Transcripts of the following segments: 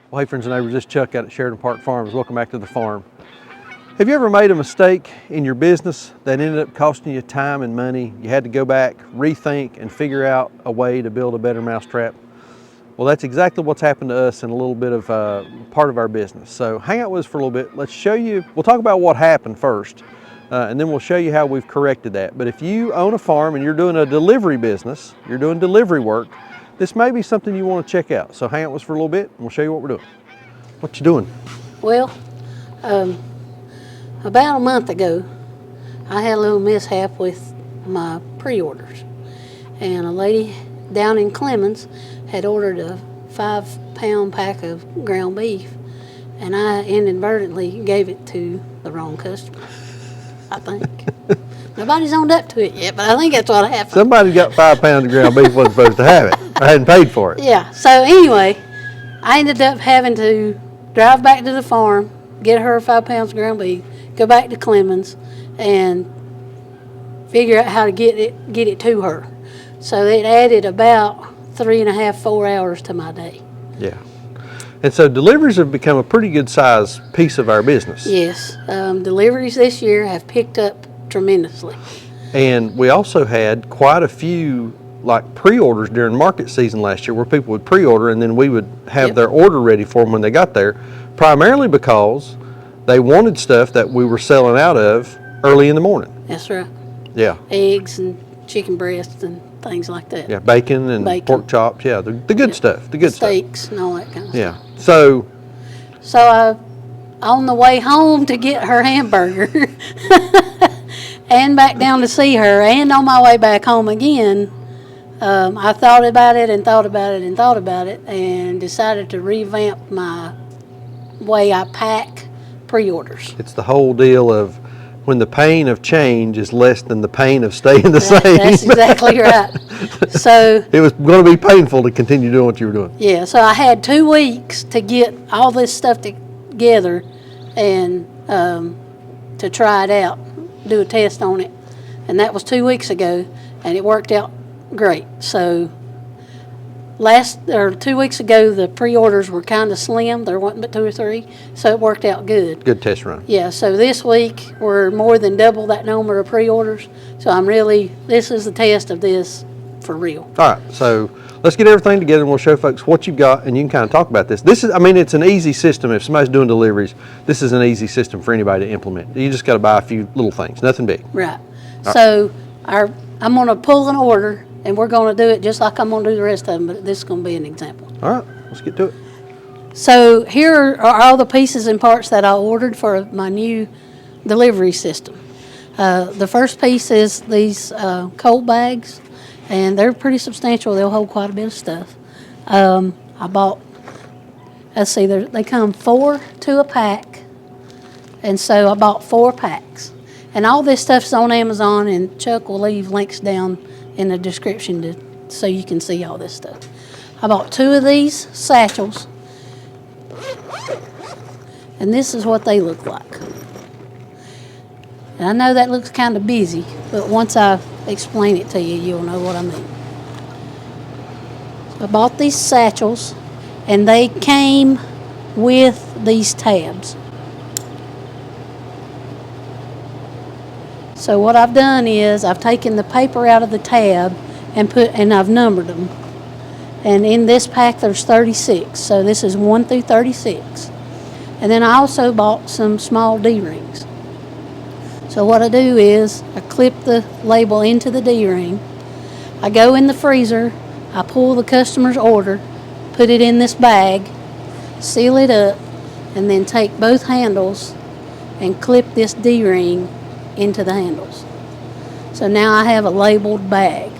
Well, hey friends and neighbors, this is Chuck out at Sheridan Park Farms. Welcome back to the farm. Have you ever made a mistake in your business that ended up costing you time and money? You had to go back, rethink, and figure out a way to build a better mousetrap? Well, that's exactly what's happened to us in a little bit of part of our business. So hang out with us for a little bit. Let's show you, we'll talk about what happened first, and then we'll show you how we've corrected that. But if you own a farm and you're doing a delivery business, you're doing delivery work, this may be something you want to check out. So hang out with us for a little bit and we'll show you what we're doing. What you doing? Well, about a month ago, I had a little mishap with my pre-orders. And a lady down in Clemens had ordered a 5-pound pack of ground beef, and I inadvertently gave it to the wrong customer, I think. Nobody's owned up to it yet, but I think that's what happened. Somebody got 5 pounds of ground beef, wasn't supposed to have it. I hadn't paid for it. Yeah, so anyway, I ended up having to drive back to the farm, get her 5 pounds of ground beef, go back to Clemens, and figure out how to get it to her. So it added about 3.5, 4 hours to my day. Yeah. And so deliveries have become a pretty good size piece of our business. Yes, deliveries this year have picked up tremendously. And we also had quite a few like pre-orders during market season last year where people would pre-order and then we would have their order ready for them when they got there, primarily because they wanted stuff that we were selling out of early in the morning. That's right. Yeah. Eggs and chicken breasts and things like that. Yeah, bacon and pork chops. Yeah, the good stuff. The good steaks stuff. And all that kind of stuff. stuff. Yeah. So I, on the way home to get her hamburger and back down to see her and on my way back home again, I thought about it and thought about it and thought about it and decided to revamp my way I pack pre-orders. It's the whole deal of when the pain of change is less than the pain of staying the same. That's exactly right. So it was going to be painful to continue doing what you were doing. Yeah, so I had 2 weeks to get all this stuff together and to try it out, do a test on it. And that was 2 weeks ago, and it worked out great. So 2 weeks ago, the pre-orders were kind of slim. There wasn't but 2 or 3, so it worked out good. Good test run. Yeah, so this week we're more than double that number of pre-orders. So this is the test of this for real. All right, so let's get everything together and we'll show folks what you've got and you can kind of talk about this. It's an easy system. If somebody's doing deliveries, this is an easy system for anybody to implement. You just got to buy a few little things, nothing big. Right. So I'm going to pull an order and we're going to do it just like I'm going to do the rest of them, but this is going to be an example. All right, let's get to it. So here are all the pieces and parts that I ordered for my new delivery system. The first piece is these cold bags, and they're pretty substantial. They'll hold quite a bit of stuff. I bought, they come 4 to a pack, and so I bought 4 packs. And all this stuff's on Amazon, and Chuck will leave links down in the description so you can see all this stuff. I bought 2 of these satchels, and this is what they look like. And I know that looks kind of busy, but once I explain it to you, you'll know what I mean. So I bought these satchels, and they came with these tabs. So what I've done is I've taken the paper out of the tab and I've numbered them. And in this pack there's 36, so this is 1 through 36. And then I also bought some small D-rings. So what I do is I clip the label into the D-ring. I go in the freezer, I pull the customer's order, put it in this bag, seal it up, and then take both handles and clip this D-ring into the handles. So now I have a labeled bag.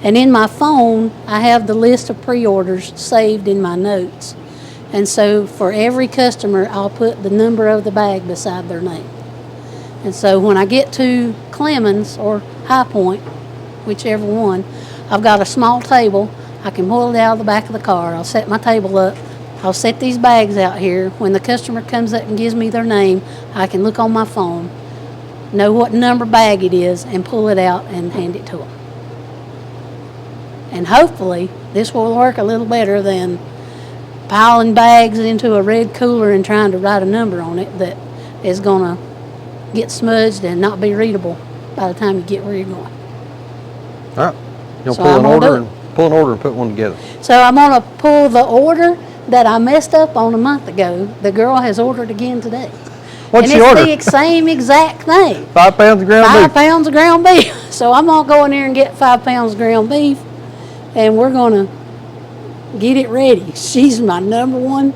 And in my phone, I have the list of pre-orders saved in my notes. And so for every customer, I'll put the number of the bag beside their name. And so when I get to Clemens or High Point, whichever one, I've got a small table. I can pull it out of the back of the car. I'll set my table up. I'll set these bags out here. When the customer comes up and gives me their name, I can look on my phone, know what number bag it is, and pull it out and hand it to them. And hopefully this will work a little better than piling bags into a red cooler and trying to write a number on it that is going to get smudged and not be readable by the time you get where you're going. All right. You'll So pull I'm an gonna order do and put one together. So I'm going to pull the order that I messed up on a month ago. The girl has ordered again today. What's and the order? it's the same exact thing. 5 pounds of ground 5 beef. pounds of ground beef. So I'm going to go in there and get 5 pounds of ground beef, and we're going to get it ready. She's my number one.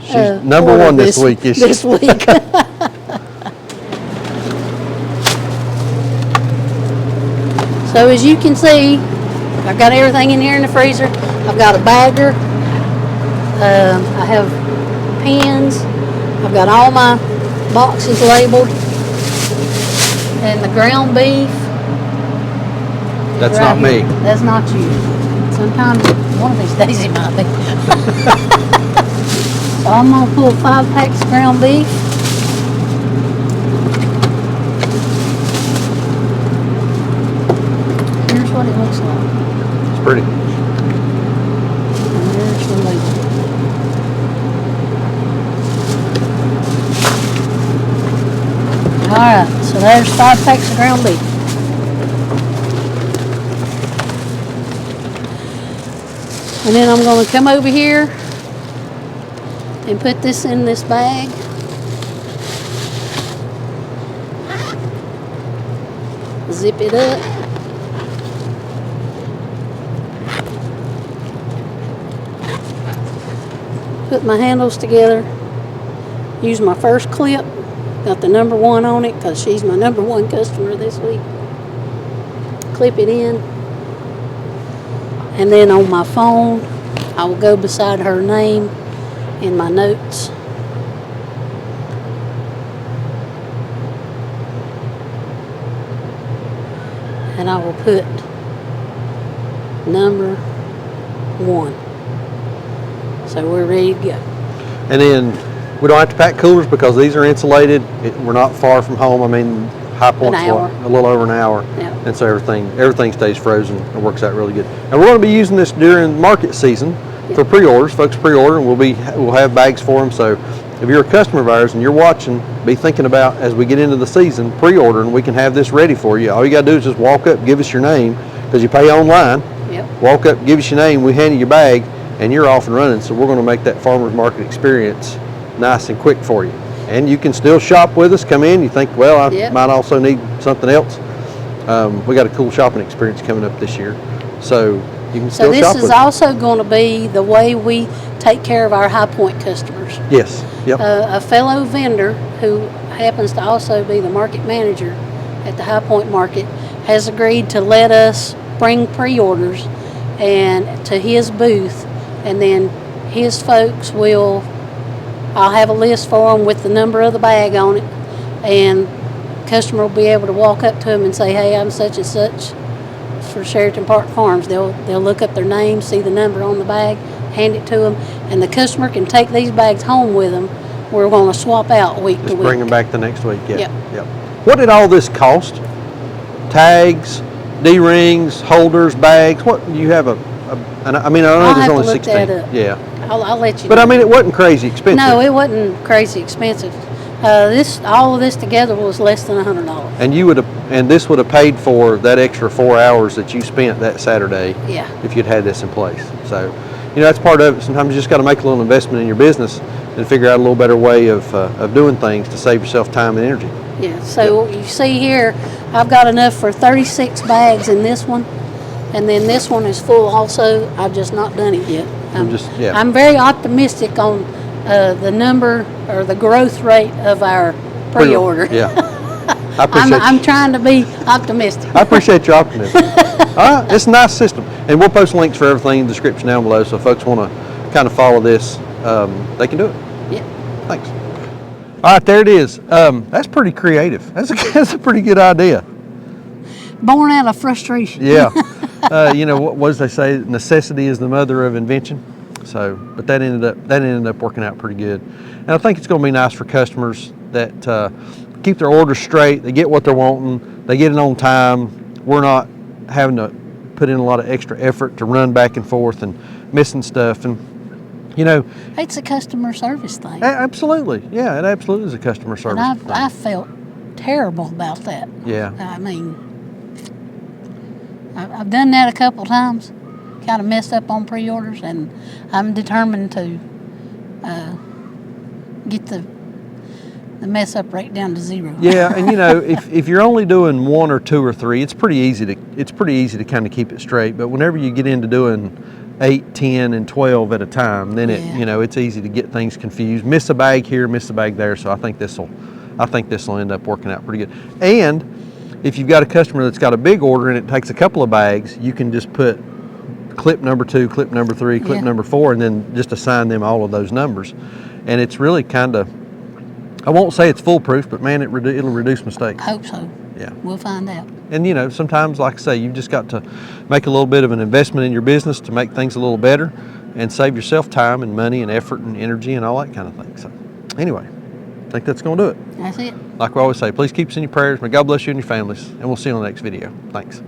She's number one this week, is she? This week. So as you can see, I've got everything in here in the freezer. I've got a bagger. I have pens. I've got all my boxes labeled. And the ground beef. That's right not me. here. That's not you. Sometimes, one of these days it might be. So I'm going to pull 5 packs of ground beef. Here's what it looks like. It's pretty. And there's the label. Alright, so there's 5 packs of ground beef. And then I'm going to come over here and put this in this bag. Zip it up. Put my handles together. Use my first clip. Got the number 1 on it because she's my number 1 customer this week. Clip it in. And then on my phone, I will go beside her name in my notes. And I will put number 1. So we're ready to go. And then we don't have to pack coolers because these are insulated. We're not far from home. I mean, High Point's hour. a little over an hour. Yeah. And so everything stays frozen. It works out really good. And we're going to be using this during market season for pre-orders. Folks pre-order, and we'll have bags for them. So if you're a customer of ours and you're watching, be thinking about, as we get into the season, pre-order, and we can have this ready for you. All you got to do is just walk up, give us your name, because you pay online. Yep. Walk up, give us your name, we hand you your bag, and you're off and running. So we're going to make that farmer's market experience nice and quick for you. And you can still shop with us. Come in, you think, well, I Yep. might also need something else. We got a cool shopping experience coming up this year. So you can So still this shop is with us. also going to be the way we take care of our High Point customers. Yes, yep. A fellow vendor who happens to also be the market manager at the High Point Market has agreed to let us bring pre-orders and to his booth, and then his folks will, I'll have a list for them with the number of the bag on it, and customer will be able to walk up to him and say, hey, I'm such and such for Sheraton Park Farms. They'll look up their name, see the number on the bag, hand it to them, and the customer can take these bags home with them. We're going to swap out week to Just week. bring them back the next week. Yeah. Yep. Yep. What did all this cost? Tags, D-rings, holders, bags. What you have and I mean, I know I'll there's have to only look 16. that up. Yeah. I'll let you But know. I mean, it wasn't crazy expensive. No, it wasn't crazy expensive. All of this together was less than $100. And this would have paid for that extra 4 hours that you spent that Saturday. Yeah. If you'd had this in place. So, that's part of it. Sometimes you just got to make a little investment in your business and figure out a little better way of doing things to save yourself time and energy. Yeah, so you see here, I've got enough for 36 bags in this one, and then this one is full also. I've just not done it yet. I'm very optimistic on the number or the growth rate of our pre-order. Yeah. I appreciate I'm trying to be optimistic. I appreciate your optimism. All right, it's a nice system. And we'll post links for everything in the description down below, so if folks want to kind of follow this, they can do it. Yeah. Thanks. All right, there it is. That's pretty creative. That's a pretty good idea. Born out of frustration. Yeah. What does they say? Necessity is the mother of invention. So, but that ended up working out pretty good. And I think it's going to be nice for customers that keep their orders straight. They get what they're wanting. They get it on time. We're not having to put in a lot of extra effort to run back and forth and missing stuff. And You know, It's a customer service thing. absolutely. Yeah, it absolutely is a customer service And thing. I felt terrible about that. Yeah. I mean, I've done that a couple times, kind of messed up on pre-orders, and I'm determined to get the mess up rate down to 0. Yeah, and you know, if you're only doing 1 or 2 or 3, it's pretty easy to kind of keep it straight. But whenever you get into doing 8, 10, and 12 at a time, then Yeah. it's easy to get things confused. Miss a bag here, miss a bag there. So I think this will end up working out pretty good. And if you've got a customer that's got a big order and it takes a couple of bags, you can just put clip number 2, clip number 3, clip Yeah. number 4, and then just assign them all of those numbers. And it's really kind of, I won't say it's foolproof, but man, it'll reduce mistakes. Hope so. Yeah. We'll find out. And sometimes, like I say, you've just got to make a little bit of an investment in your business to make things a little better and save yourself time and money and effort and energy and all that kind of thing. So anyway, I think that's going to do it. That's it. Like we always say, please keep us in your prayers. May God bless you and your families, and we'll see you on the next video. Thanks.